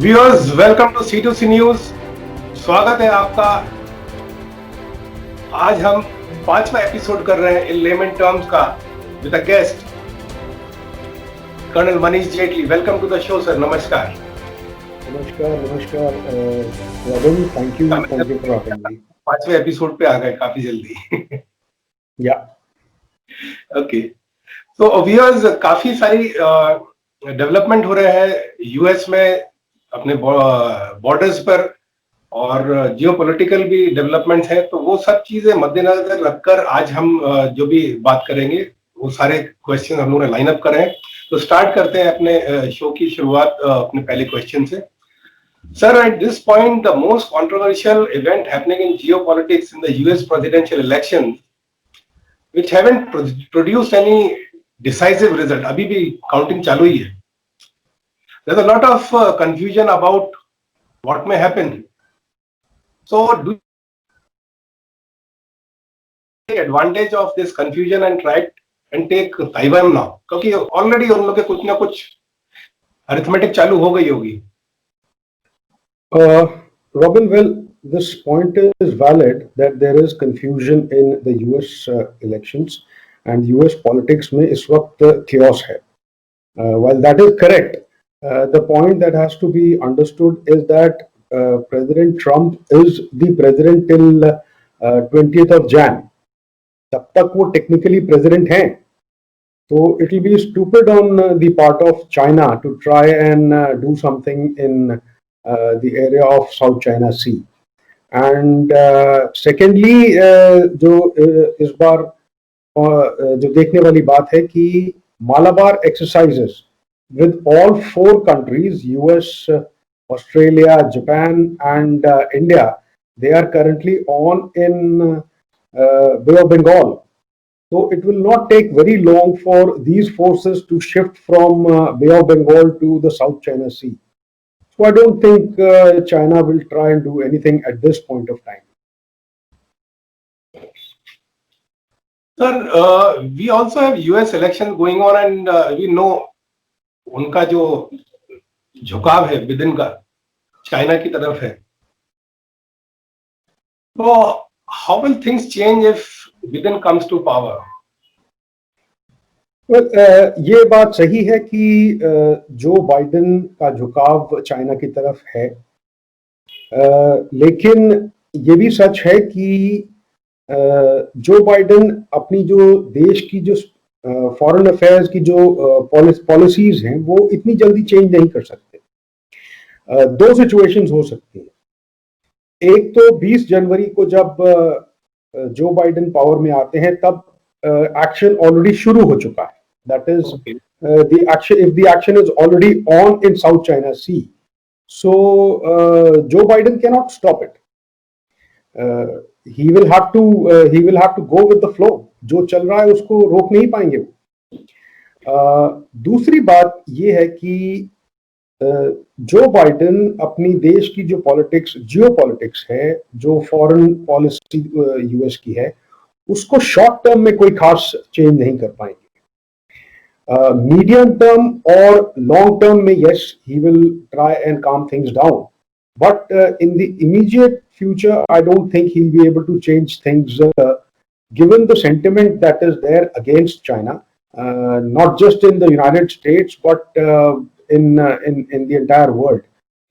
Viewers welcome to C2C news. स्वागत है आपका। आज हम 5वां एपिसोड कर रहे हैं इन लेमन टर्म्स का with a guest colonel Manish Jaitley. Welcome to the show sir. नमस्कार। नमस्कार Robin, thank you for having me. 5वें एपिसोड पे आ गए काफी जल्दी। या ओके, तो व्यूअर्स काफी सारी डेवलपमेंट हो रहे हैं यूएस में अपने बॉर्डर्स पर, और जियोपॉलिटिकल भी डेवलपमेंट है। तो वो सब चीजें मद्देनजर रखकर आज हम जो भी बात करेंगे वो सारे क्वेश्चन हम लोगों ने लाइन अप करे हैं। तो स्टार्ट करते हैं अपने शो की शुरुआत अपने पहले क्वेश्चन से। Sir, at this point, the most controversial event happening in geopolitics in the US presidential election, which haven't produced any decisive result, अभी भी काउंटिंग चालू ही है। There's a lot of confusion about what may happen. So, do you take advantage of this confusion and try and take Taiwan now? क्योंकि already उन लोग के कुछ ना कुछ अरिथमेटिक चालू हो गई होगी। Robin, well, this point is valid that there is confusion in the US elections and US politics में इस वक्त chaos है. While that is correct, the point that has to be understood is that President Trump is the president till 20th of Jan. तब तक वो technically president हैं. So it will be stupid on the part of China to try and do something in the area of South China Sea. And secondly, जो इस बार जो देखने वाली बात है कि Malabar exercises with all 4 countries, US, Australia, Japan, and India, they are currently on in Bay of Bengal. So it will not take very long for these forces to shift from Bay of Bengal to the South China Sea. So I don't think China will try and do anything at this point of time. Sir, we also have US elections going on, and we know उनका जो झुकाव है within का China की तरफ है। तो how will things change if Biden comes to power? Well, ये बात सही है कि जो बाइडेन का झुकाव चाइना की तरफ है, लेकिन ये भी सच है कि जो बाइडेन अपनी जो देश की जो फॉरेन अफेयर्स की जो पॉलिसीज हैं वो इतनी जल्दी चेंज नहीं कर सकते। 2 सिचुएशंस हो सकती हैं। एक तो 20 जनवरी को जब जो बाइडेन पावर में आते हैं तब एक्शन ऑलरेडी शुरू हो चुका है। That is the action, if the action is already on in South China Sea, so Joe Biden cannot stop it. He will have to go with the flow. जो चल रहा है उसको रोक नहीं पाएंगे वो। दूसरी बात ये है कि जो बाइडेन अपनी देश की जो जियो पॉलिटिक्स है, जो फॉरेन पॉलिसी यूएस की है, उसको शॉर्ट टर्म में कोई खास चेंज नहीं कर पाएंगे। मीडियम टर्म और लॉन्ग टर्म में yes, he will try and calm things down, but in the immediate future I don't think he'll be able to change things given the sentiment that is there against China, not just in the United States but in the entire world.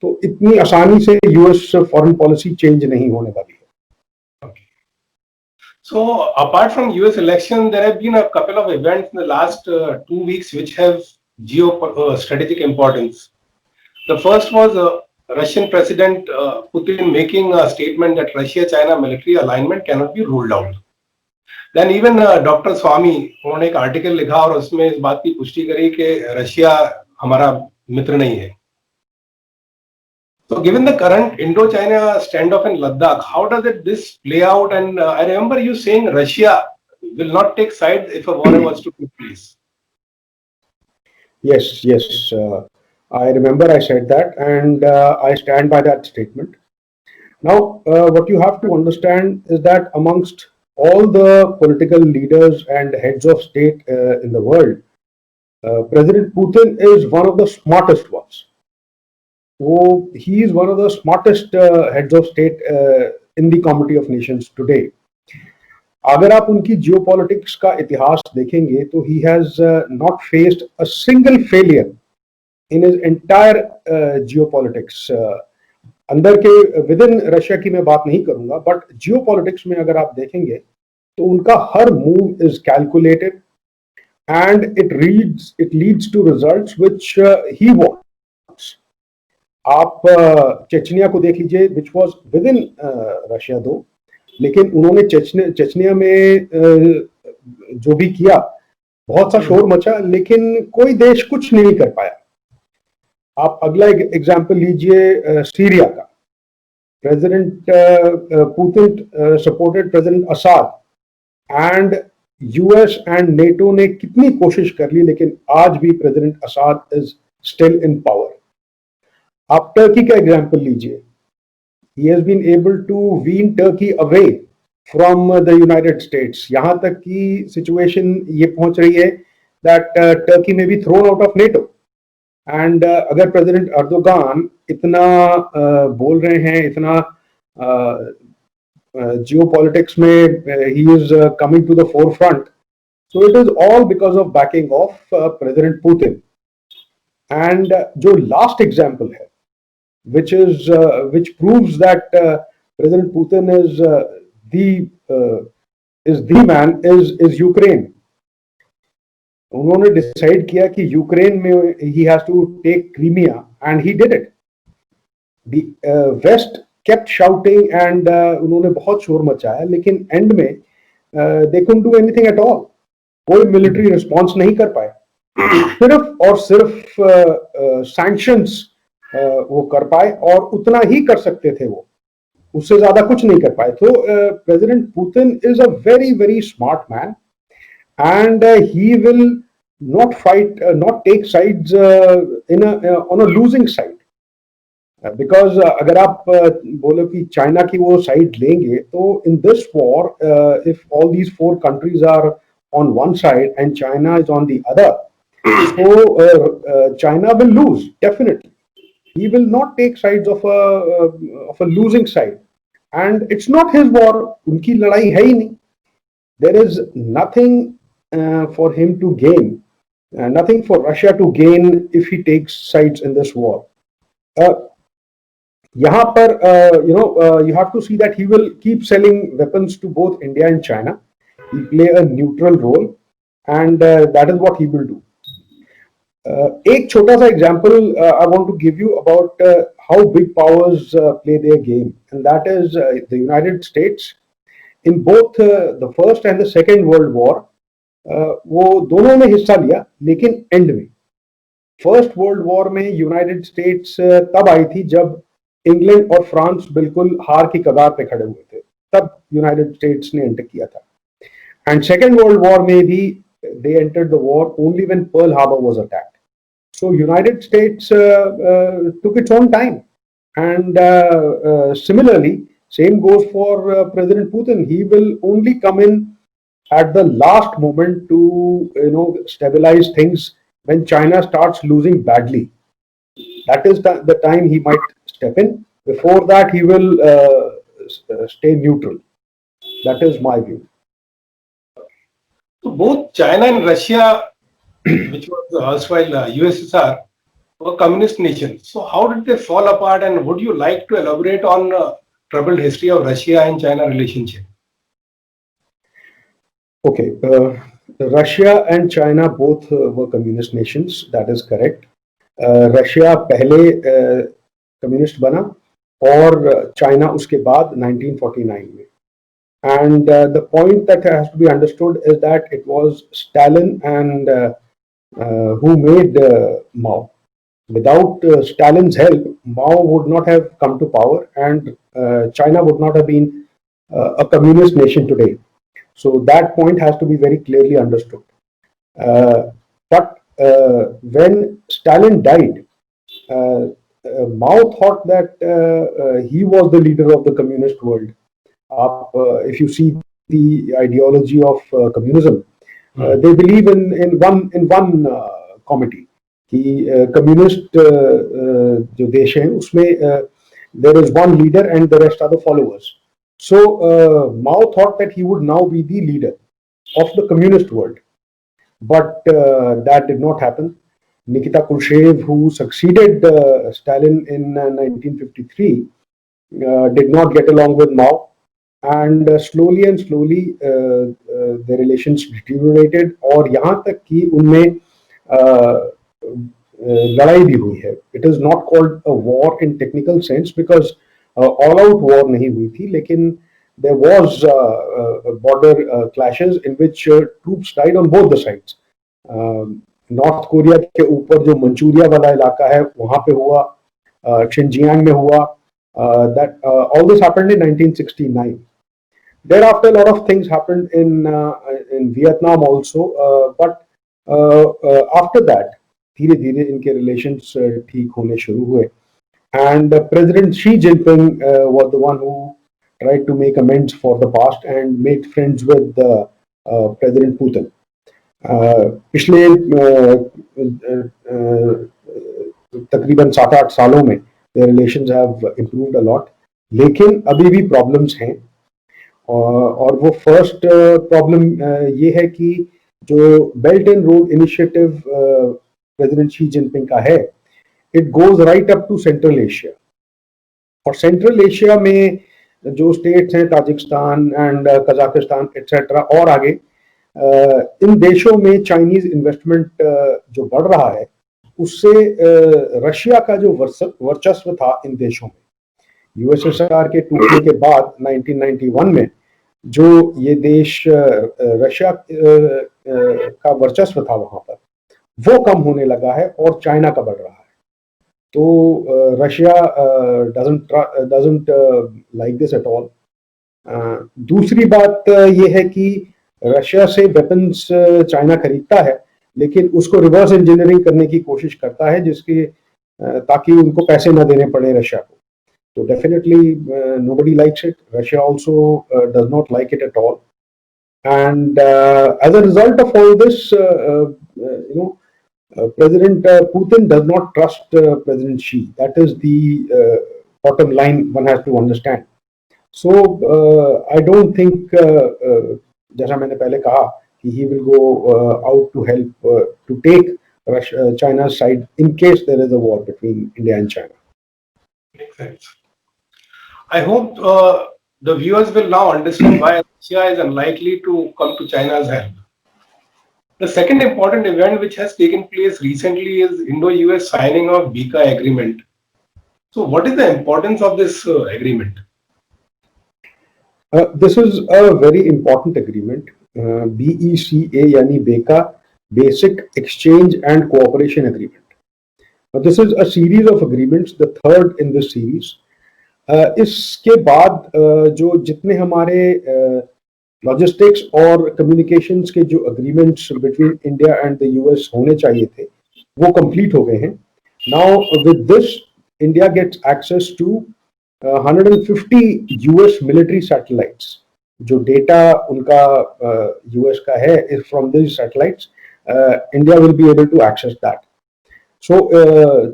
तो इतनी आसानी से US foreign policy change नहीं होने वाली है। So, apart from US election, there have been a couple of events in the last 2 weeks which have strategic importance. The first was Russian President Putin making a statement that Russia-China military alignment cannot be ruled out. Then even Dr. Swamy उन्होंने एक article लिखा और उसमें इस बात की पुष्टि करी कि रशिया हमारा मित्र नहीं है। So, given the current Indo-China standoff in Ladakh, how does this play out? And I remember you saying Russia will not take sides if a war was to take place. Yes, I remember I said that, and I stand by that statement. Now, what you have to understand is that amongst all the political leaders and heads of state in the world, President Putin is one of the smartest ones. he is one of the smartest heads of state in the Committee of Nations today. अगर आप उनकी geopolitics का इतिहास देखेंगे तो he has not faced a single failure in his entire geopolitics. अंदर के with in Russia की मैं बात नहीं करूंगा, बट जियोपॉलिटिक्स में अगर आप देखेंगे तो उनका हर move is calculated and it leads to results which he wants. आप चेचनिया को देख लीजिए, which was within Russia though, लेकिन उन्होंने चेचनिया में जो भी किया, बहुत सा शोर मचा, लेकिन कोई देश कुछ नहीं कर पाया. आप अगला एग्जाम्पल लीजिए सीरिया का. President Putin supported president Assad and US and NATO ने कितनी कोशिश कर ली, लेकिन आज भी president Assad is still in power. आप टर्की का एग्जाम्पल लीजिए. He has been able to wean Turkey away from the United States. यहां तक की सिचुएशन ये पहुंच रही है दैट टर्की में be thrown out of NATO. And अगर प्रेसिडेंट अर्दोगान इतना बोल रहे हैं, इतना जियोपॉलिटिक्स में he is coming to the forefront, so it is all because of backing of president Putin. And जो लास्ट एग्जाम्पल है which proves that President Putin is the man is Ukraine. उन्होंने decide किया कि Ukraine में he has to take Crimea and he did it. The West kept shouting and उन्होंने बहुत शोर मचाया, लेकिन एंड में they couldn't do anything at all. कोई मिलिट्री रिस्पॉन्स नहीं कर पाए. सिर्फ और सिर्फ सैंक्शंस वो कर पाए, और उतना ही कर सकते थे वो, उससे ज्यादा कुछ नहीं कर पाए. तो president Putin is a very very smart man and he will not fight, not take sides on a losing side, because अगर आप बोलो कि चाइना की वो साइड लेंगे, तो in this war if all these four countries are on one side and China is on the other, so China will lose definitely. He will not take sides of a losing side, and it's not his war. उनकी लड़ाई है ही नहीं. There is nothing for him to gain, nothing for Russia to gain if he takes sides in this war. यहाँ पर you have to see that he will keep selling weapons to both India and China. He play a neutral role, and that is what he will do. एक छोटा सा example I want to give you about how big powers play their game, and that is the United States. In both the First and the Second World War, वो दोनों में हिस्सा लिया, लेकिन and में फर्स्ट वर्ल्ड वॉर में United states तब आई थी जब इंग्लैंड और फ्रांस बिल्कुल हार की कगार पे खड़े हुए थे, तब यूनाइटेड स्टेट्स ने एंटर किया था. एंड सेकेंड वर्ल्ड वॉर में भी they entered the war only when Pearl Harbor was attacked. So United states took its own time, and similarly same goes for President Putin. He will only come in at the last moment to stabilize things when China starts losing badly. That is the time he might step in. Before that, he will stay neutral. That is my view. So both China and Russia, which was erstwhile USSR, were communist nations. So how did they fall apart, and would you like to elaborate on troubled history of Russia and China relationship? Okay, Russia and China both were communist nations. That is correct. Russia पहले communist बना और China उसके बाद 1949 में. And the point that has to be understood is that it was Stalin and who made Mao. Without Stalin's help, Mao would not have come to power, and China would not have been a communist nation today. So that point has to be very clearly understood. But when Stalin died, Mao thought that he was the leader of the communist world. If you see the ideology of communism, they believe in one committee. कि communist जो देश हैं उसमें there is one leader and the rest are the followers. So Mao thought that he would now be the leader of the communist world, but that did not happen. Nikita Khrushchev, who succeeded Stalin in 1953, did not get along with Mao, and slowly and slowly the relations deteriorated. और यहाँ तक कि उनमें लड़ाई भी हुई है. It is not called a war in technical sense because all out war नहीं हुई थी, लेकिन there was border clashes in which troops died on both the sides. North Korea के ऊपर जो मंचूरिया वाला इलाका है वहां पे हुआ, शिनजियांग में हुआ. That all this happened in 1969. Thereafter, a lot of things happened in Vietnam also, but after that, धीरे धीरे इनके relations ठीक होने शुरू हुए. And President Xi Jinping was the one who tried to make amends for the past and made friends with President Putin. पिछले तकरीबन 7-8 सालों में the relations have improved a lot, लेकिन अभी भी problems हैं. और वो फर्स्ट प्रॉब्लम ये है कि जो belt and road initiative president Xi Jinping का है, it goes right up to central Asia. और सेंट्रल एशिया में जो स्टेट्स हैं ताजिकिस्तान एंड कजाकिस्तान एक्सेट्रा और आगे, इन देशों में चाइनीज इन्वेस्टमेंट जो बढ़ रहा है उससे रशिया का जो वर्चस्व था इन देशों में, यूएसएसआर के टूटने के बाद 1991 में जो ये देश रशिया का वर्चस्व था वहां पर, वो कम होने लगा है और चाइना का बढ़ रहा है. तो Russia doesn't like this at all. दूसरी बात ये है कि रशिया से वेपन्स चाइना खरीदता है, लेकिन उसको रिवर्स इंजीनियरिंग करने की कोशिश करता है जिसकी ताकि उनको पैसे न देने पड़े रशिया को. So definitely nobody likes it. Russia also does not like it at all. And as a result of all this, President Putin does not trust President Xi. That is the bottom line one has to understand. So I don't think, जैसा मैंने पहले कहा, कि he will go out to help to take China's side in case there is a war between India and China. Makes sense. I hope the viewers will now understand why Russia is unlikely to come to China's help. The second important event which has taken place recently is Indo-US signing of BICA agreement. So what is the importance of this agreement? This is a very important agreement. BECA यानी BICA, Basic Exchange and Cooperation Agreement. This is a series of agreements, the third in this series. इसके बाद जो जितने हमारे logistics और communications के जो agreements between India and the US होने चाहिए थे वो कंप्लीट हो गए हैं. Now with this India gets access to 150 US military satellites. जो डेटा उनका यूएस का है from this satellites, India will be able to access that. So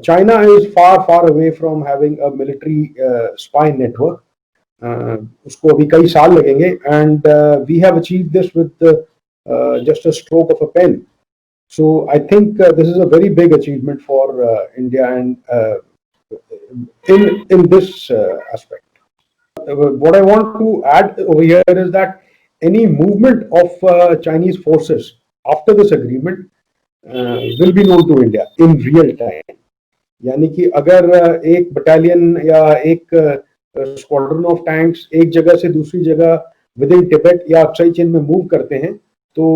China is far away from having a military spy network. उसको अभी कई साल लगेंगे, and we have achieved this with just a stroke of a pen. So I think this is a very big achievement for India and in this aspect. What I want to add over here is that any movement of Chinese forces after this agreement will be known to India in real time. यानी कि अगर एक battalion या एक squadron of tanks एक जगह से दूसरी जगह विद इन टिबेट या अक्साई चीन में मूव करते हैं तो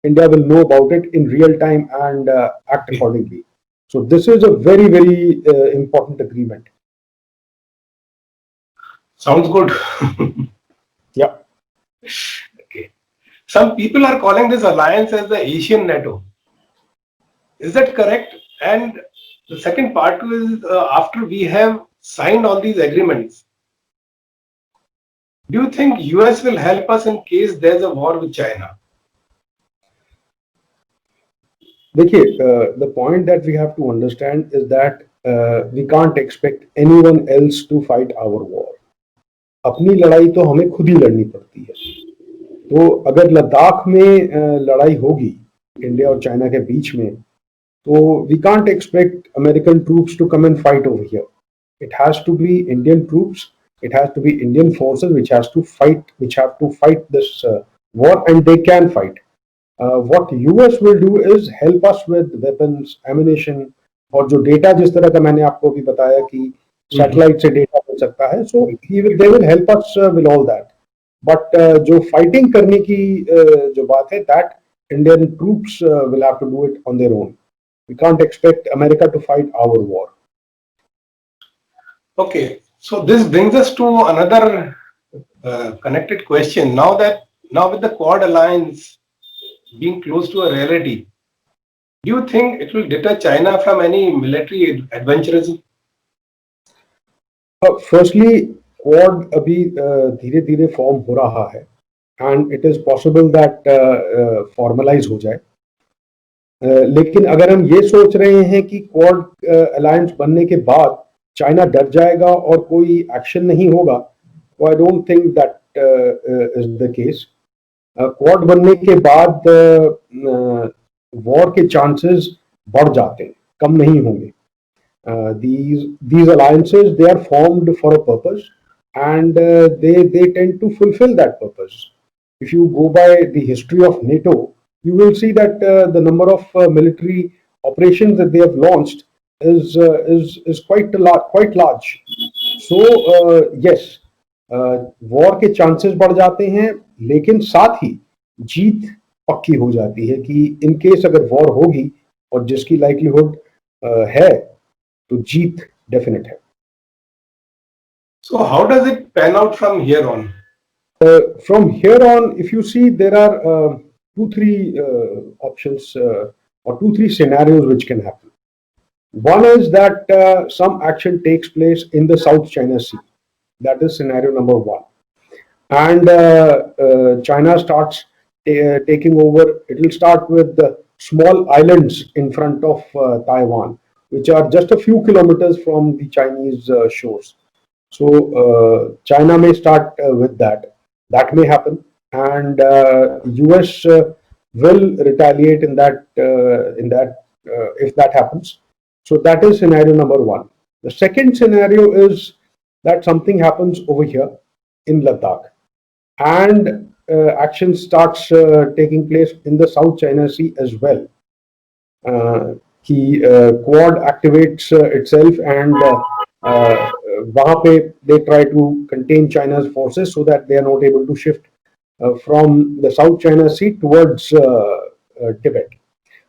India will know about it in real time and act accordingly. So this is a very important agreement. Sounds good. Yeah. Okay. Some people are calling this alliance as the Asian NATO. Is that correct? And the second part is after we have signed all these agreements, do you think US will help us in case there's a war with China? देखिए, the point that we have to understand is that we can't expect anyone else to fight our war. अपनी लड़ाई तो हमें खुद ही लड़नी पड़ती है। तो अगर लद्दाख में लड़ाई होगी इंडिया और चाइना के बीच में, तो we can't expect American troops to come and fight over here. It has to be Indian troops. It has to be Indian forces which have to fight this war, and they can fight. What US will do is help us with weapons, ammunition, और जो data जिस तरह का मैंने आपको भी बताया कि सैटेलाइट से डेटा मिल सकता है, so they will help us with all that. But जो फाइटिंग करने की जो बात है, that Indian troops will have to do it on their own. We can't expect America to fight our war. Okay, so this brings us to another connected question. Now with the Quad alliance being close to a reality, do you think it will deter China from any military adventurism? Firstly, Quad अभी धीरे धीरे form हो रहा है, and it is possible that formalize हो जाए. लेकिन अगर हम ये सोच रहे हैं कि क्वाड अलायंस बनने के बाद चाइना डर जाएगा और कोई एक्शन नहीं होगा, तो I don't think that is the case. Quad बनने के बाद वॉर के चांसेस बढ़ जाते हैं, कम नहीं होंगे. these alliances, they are formed for a purpose, and they tend to fulfill that purpose. If you go by the history of NATO, you will see that the number of military operations that they have launched is quite large. So yes, war के chances बढ़ जाते हैं, लेकिन साथ ही जीत पक्की हो जाती है कि in case अगर war होगी और जिसकी likelihood है, तो जीत डेफिनेट है. So how does it pan out from here on? From here on, if you see, there are 2-3 options or 2-3 scenarios which can happen. One is that some action takes place in the South China Sea. That is scenario number one. And China starts taking over. It will start with the small islands in front of Taiwan, which are just a few kilometers from the Chinese shores. So China may start with that. That may happen, and US will retaliate in that if that happens. So that is scenario number one. The second scenario is that something happens over here in Ladakh, and action starts taking place in the South China Sea as well. कि Quad activates itself, and वहाँ पे they try to contain China's forces so that they are not able to shift from the South China Sea towards Tibet.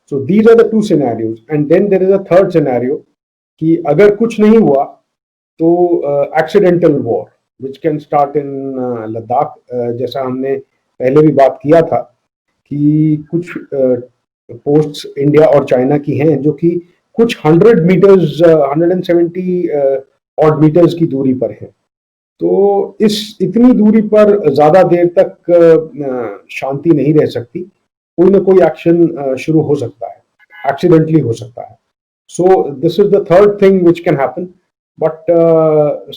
So these are the two scenarios, and then there is a third scenario कि अगर कुछ नहीं हुआ तो accidental war which can start in Ladakh. जैसा हमने पहले भी बात किया था कि कुछ पोस्ट्स इंडिया और चाइना की हैं जो कि कुछ 100 मीटर्स 170 ऑड मीटर्स की दूरी पर हैं. तो इस इतनी दूरी पर ज्यादा देर तक शांति नहीं रह सकती. कोई ना कोई एक्शन शुरू हो सकता है, एक्सीडेंटली हो सकता है. So this is the third thing which can happen, but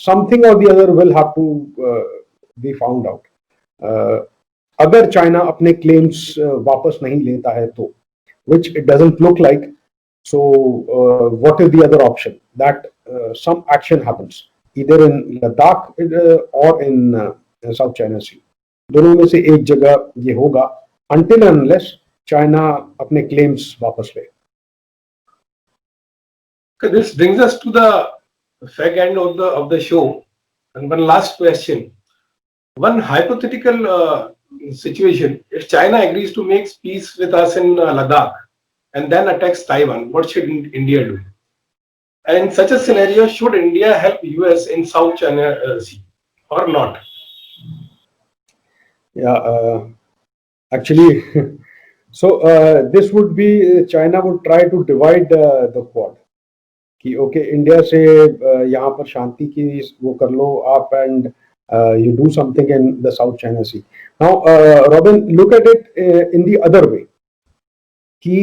something or the other will have to be found out. अगर चाइना अपने क्लेम्स वापस नहीं लेता है तो, which it doesn't look like. So what is the other option? That some action happens either in Ladakh or in South China Sea. दोनों में से एक जगह ये होगा until and unless China अपने claims वापस ले. Okay, this brings us to the fag end of the show, and one last question. One hypothetical situation: if China agrees to make peace with us in Ladakh and then attacks Taiwan, what should India do? And in such a scenario, should India help US in South China Sea or not? Yeah, actually, so this would be China would try to divide the Quad. कि okay India से यहाँ पर शांति की वो कर लो आप, and you do something in the South China Sea. Now, Robin, look at it in the other way. कि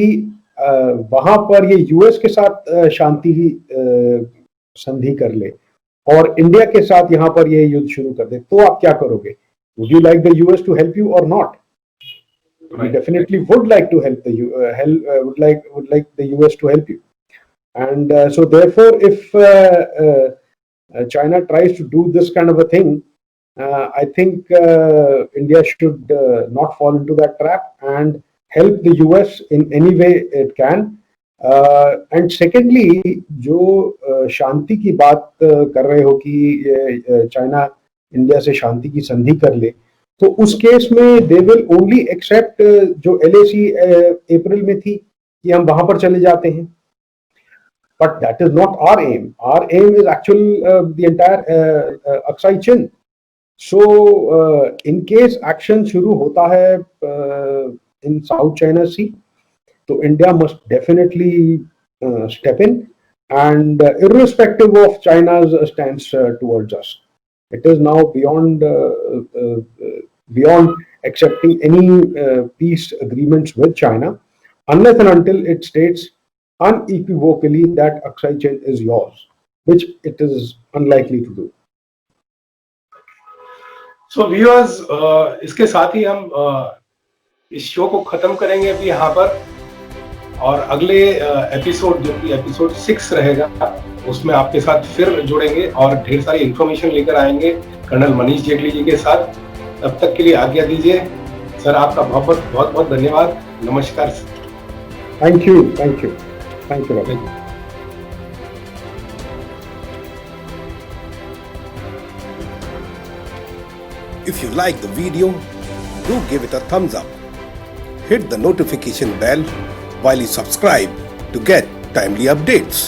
वहां पर ये यूएस के साथ शांति संधि कर ले और इंडिया के साथ यहाँ पर ये युद्ध शुरू कर दे, तो आप क्या करोगे? Would you like the US to help you or not? We definitely would like to help would like the US to help you, and so therefore, if China tries to do this kind of a thing, I think India should not fall into that trap and help the US in any way it can. And secondly, जो शांति की बात कर रहे हो कि China India से शांति की संधि कर ले, तो उस केस में दे विल ओनली एक्सेप्ट जो LAC अप्रैल में थी कि हम वहां पर चले जाते हैं, but that is not our aim. Our aim is actual the entire Aksai Chin. So in case action शुरू होता है इन साउथ चाइना सी, तो India must definitely step in, and irrespective of China's stance towards us, it is now beyond accepting any peace agreements with China unless and until it states unequivocally that Aksai Chin is yours, which it is unlikely to do. So viewers, इसके साथ ही हम इस show को खत्म करेंगे अभी यहाँ पर, और अगले एपिसोड जो कि एपिसोड 6 रहेगा उसमें आपके साथ फिर जुड़ेंगे और ढेर सारी इंफॉर्मेशन लेकर आएंगे कर्नल मनीष जेटली जी के साथ. तब तक के लिए आज्ञा दीजिए सर. आपका बहुत बहुत धन्यवाद. नमस्कार. Thank you. If you like the video, do give it a thumbs up. Hit the notification bell while you subscribe to get timely updates.